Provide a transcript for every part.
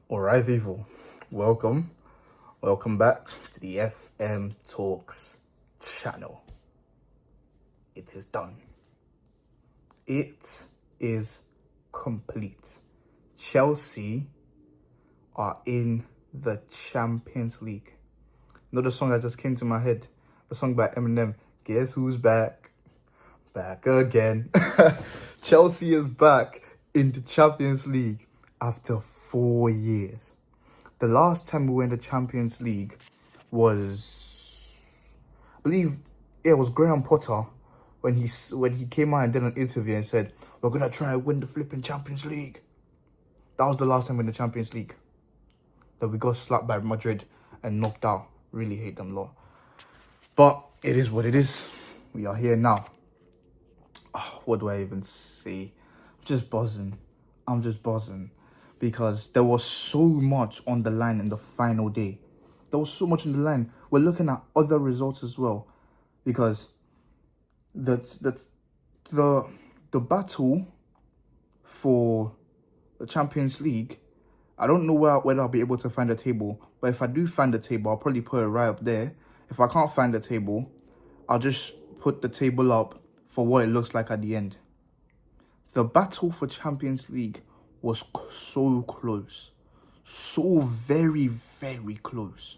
Alright, people, welcome. Welcome back to the FM Talks channel. It is done. It is complete. Chelsea are in the Champions League. You know the song that just came to my head? The song by Eminem, Guess Who's Back? Back again. Chelsea is back in the Champions League after 4 years. The last time we were in the Champions League was, I believe, it was Graham Potter when he came out and did an interview and said, "We're gonna try and win the flipping Champions League." That was the last time we were in the Champions League. That we got slapped by Madrid and knocked out. Really hate them lot. But it is what it is. We are here now. What do I even say? I'm just buzzing. Because there was so much on the line in the final day. There was so much on the line. We're looking at other results as well. Because the battle for the Champions League, I don't know whether I'll be able to find a table. But if I do find the table, I'll probably put it right up there. If I can't find the table, I'll just put the table up for what it looks like at the end. The battle for Champions League was so close. So very, very close.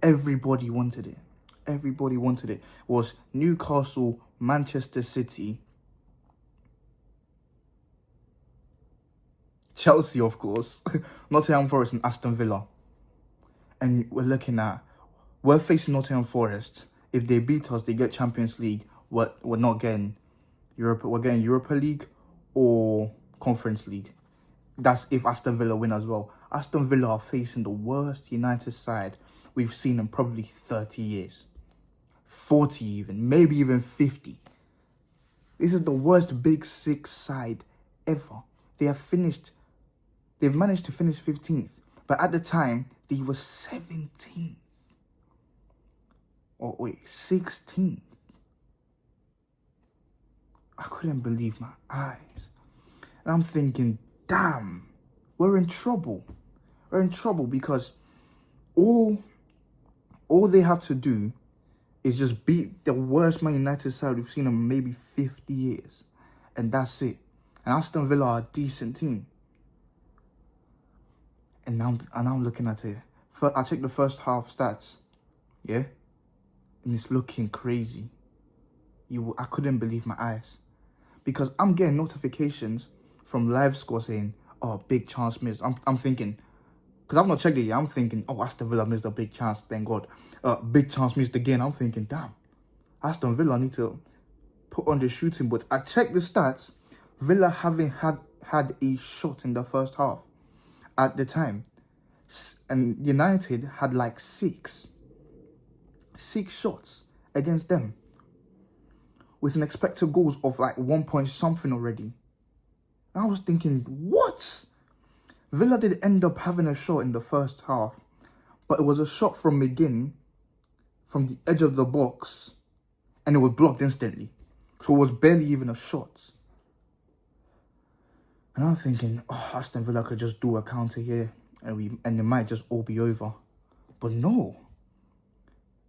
Everybody wanted it. Everybody wanted it. It was Newcastle, Manchester City, Chelsea, of course, Nottingham Forest and Aston Villa. And we're facing Nottingham Forest. If they beat us, they get Champions League. We're not getting Europa. We're getting Europa League or Conference League. That's if Aston Villa win as well. Aston Villa are facing the worst United side we've seen in probably 30 years. 40 even, maybe even 50. This is the worst Big Six side ever. They've managed to finish 15th. But at the time, they were 17th. Or wait, 16th. I couldn't believe my eyes. And I'm thinking, damn, we're in trouble. We're in trouble because all they have to do is just beat the worst Man United side we've seen in maybe 50 years. And that's it. And Aston Villa are a decent team. And now I'm looking at it. I checked the first half stats. Yeah? And it's looking crazy. I couldn't believe my eyes. Because I'm getting notifications from live score saying, "Oh, big chance missed." I'm thinking, because I've not checked it yet, I'm thinking, "Oh, Aston Villa missed a big chance, thank God." Big chance missed again. I'm thinking, damn, Aston Villa need to put on the shooting. But I checked the stats. Villa haven't had a shot in the first half at the time. And United had like six shots against them, with an expected goals of like 1 point something already. And I was thinking, what? Villa did end up having a shot in the first half, but it was a shot from McGinn from the edge of the box, and it was blocked instantly. So it was barely even a shot. And I'm thinking, oh, Aston Villa could just do a counter here, and it might just all be over. But no.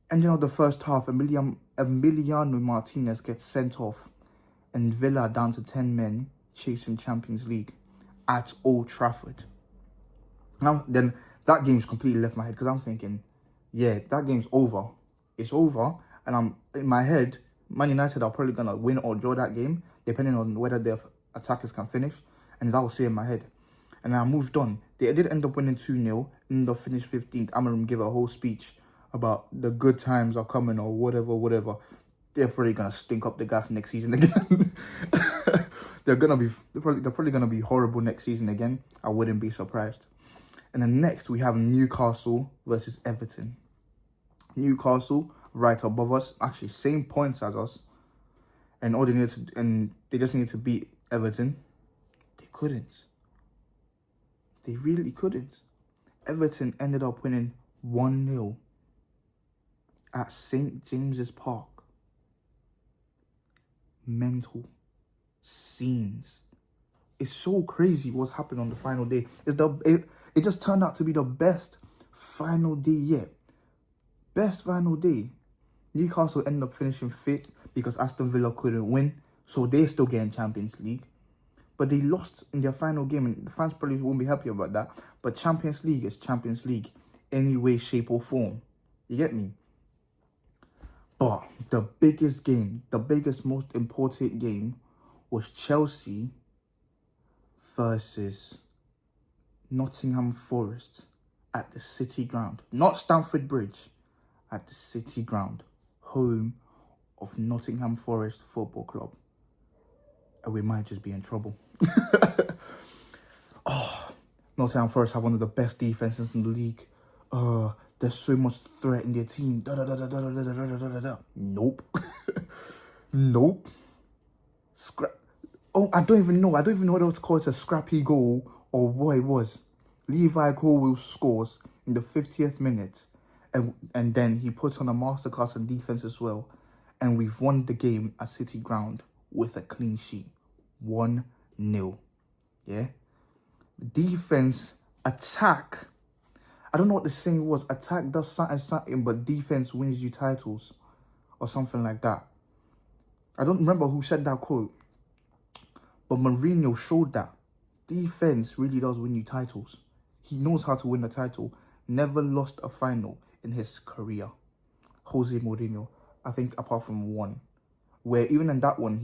Ending of the first half, Emiliano Martinez gets sent off, and Villa down to 10 men chasing Champions League at Old Trafford. Now, then that game's completely left my head because I'm thinking, yeah, that game's over. It's over, and I'm in my head, Man United are probably gonna win or draw that game, depending on whether their attackers can finish, and that was in my head. And I moved on. They did end up winning 2-0, ended up finished 15th. Amarim gave a whole speech about the good times are coming or whatever. They're probably gonna stink up the gaff next season again. They're probably gonna be horrible next season again. I wouldn't be surprised. And then next we have Newcastle versus Everton. Newcastle right above us, actually same points as us, and they just needed to beat Everton. They couldn't. They really couldn't. Everton ended up winning 1-0 at St. James's Park. Mental scenes. It's so crazy what's happened on the final day. It just turned out to be the best final day yet. Best final day. Newcastle ended up finishing fifth because Aston Villa couldn't win, so they're still getting Champions League. But they lost in their final game, and the fans probably won't be happy about that. But Champions League is Champions League, any way, shape, or form. You get me? But the biggest game, the biggest, most important game was Chelsea versus Nottingham Forest at the City Ground. Not Stamford Bridge, at the City Ground, home of Nottingham Forest Football Club. And we might just be in trouble. Nottingham Forest have one of the best defenses in the league. There's so much threat in their team. Nope. Nope. I don't even know what to call it, a scrappy goal or what it was. Levi Colwill scores in the 50th minute. And then he puts on a masterclass in defense as well. And we've won the game at City Ground with a clean sheet. 1-0. Yeah? Defense, attack. I don't know what the saying was. Attack does something, but defense wins you titles. Or something like that. I don't remember who said that quote. But Mourinho showed that. Defense really does win you titles. He knows how to win a title. Never lost a final in his career. Jose Mourinho. I think apart from one. Where even in that one,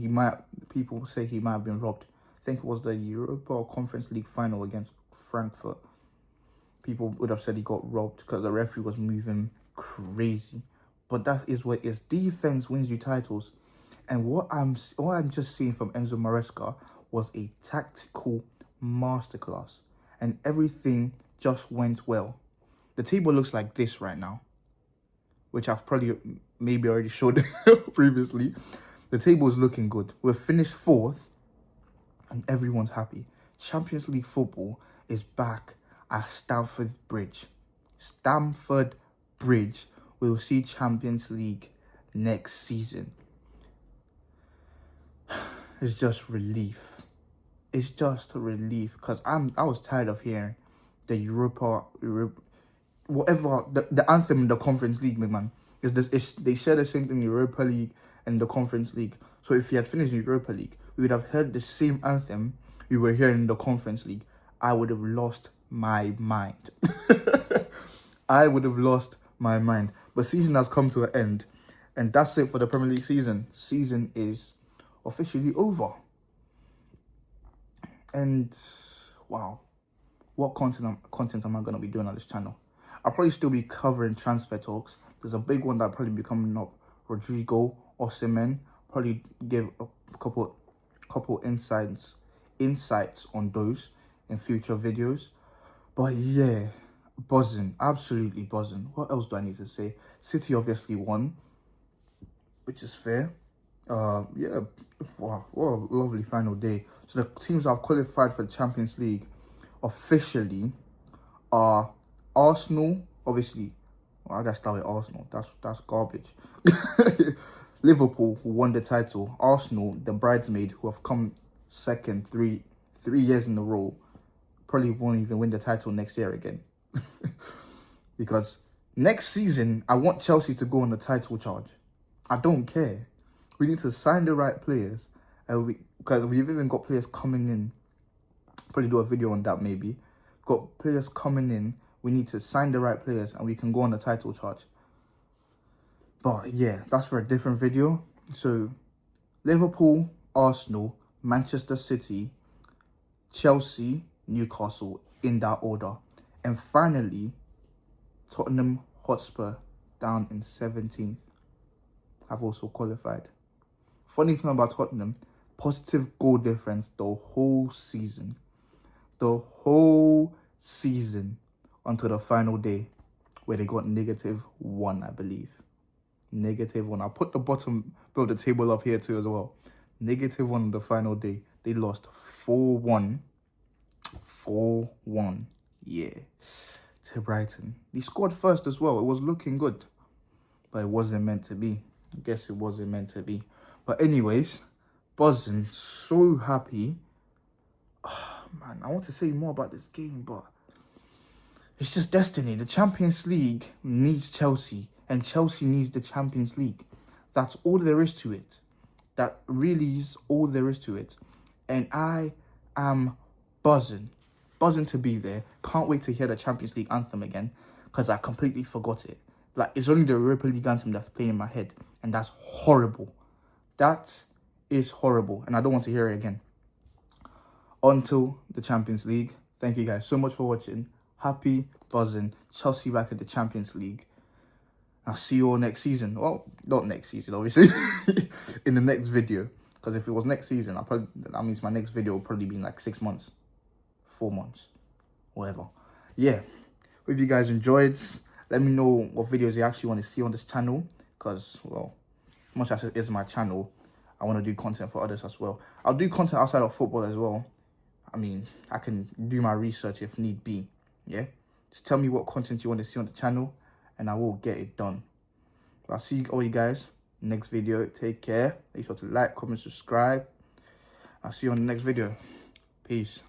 people say he might have been robbed. I think it was the Europa or Conference League final against Frankfurt. People would have said he got robbed because the referee was moving crazy. But that is what is. Defense wins you titles. And what I'm just seeing from Enzo Maresca was a tactical masterclass. And everything just went well. The table looks like this right now, which I've probably maybe already showed previously. The table is looking good. We're finished 4th and everyone's happy. Champions League football is back at Stamford Bridge. Stamford Bridge. We will see Champions League next season. It's just relief. It's just a relief because I was tired of hearing the whatever the anthem in the Conference League, man. They share the same thing in Europa League and the Conference League. So if you had finished in Europa League, we would have heard the same anthem we were hearing in the Conference League. I would have lost my mind. I would have lost my mind. But season has come to an end, and that's it for the Premier League season. Season is officially over. And wow, what content am I going to be doing on this channel? I'll probably still be covering transfer talks. There's a big one that'll probably be coming up. Rodrigo, Osimhen. Probably give a couple insights on those in future videos. But yeah, buzzing, absolutely buzzing. What else do I need to say? City obviously won, which is fair. Yeah, wow, what a lovely final day. So the teams that have qualified for the Champions League officially are Arsenal, obviously. Well, I gotta start with Arsenal. That's garbage. Liverpool, who won the title. Arsenal, the bridesmaid, who have come second three years in a row, probably won't even win the title next year again. Because next season, I want Chelsea to go on the title charge. I don't care. We need to sign the right players. Because we've even got players coming in. Probably do a video on that maybe. Got players coming in. We need to sign the right players and we can go on the title charge. But yeah, that's for a different video. So, Liverpool, Arsenal, Manchester City, Chelsea, Newcastle, in that order. And finally, Tottenham Hotspur, down in 17th, have also qualified. Funny thing about Tottenham, positive goal difference the whole season. The whole season until the final day where they got -1, I believe. -1. I'll put the bottom of the table up here too as well. -1 on the final day. They lost 4-1. 4-1. Yeah. To Brighton. He scored first as well. It was looking good. But it wasn't meant to be. I guess it wasn't meant to be. But anyways, buzzing. So happy. Oh, man, I want to say more about this game, but It's just destiny. The Champions League needs Chelsea, and Chelsea needs the Champions League. That's all there is to it. That really is all there is to it. And I am buzzing to be there. Can't wait to hear the Champions League anthem again, because I completely forgot it. Like, it's only the Europa League anthem that's playing in my head, and that's horrible. That is horrible, and I don't want to hear it again. Until the Champions League, thank you guys so much for watching. Happy buzzing. Chelsea back in the Champions League. I'll see you all next season. Well, not next season, obviously. In the next video. Because if it was next season, that means my next video will probably be in like 6 months. 4 months. Whatever. Yeah. If you guys enjoyed, let me know what videos you actually want to see on this channel. Because, well, much as it is my channel, I want to do content for others as well. I'll do content outside of football as well. I mean, I can do my research if need be. Yeah, just tell me what content you want to see on the channel, and I will get it done. I'll see all you guys next video. Take care. Make sure to like, comment, subscribe. I'll see you on the next video. Peace.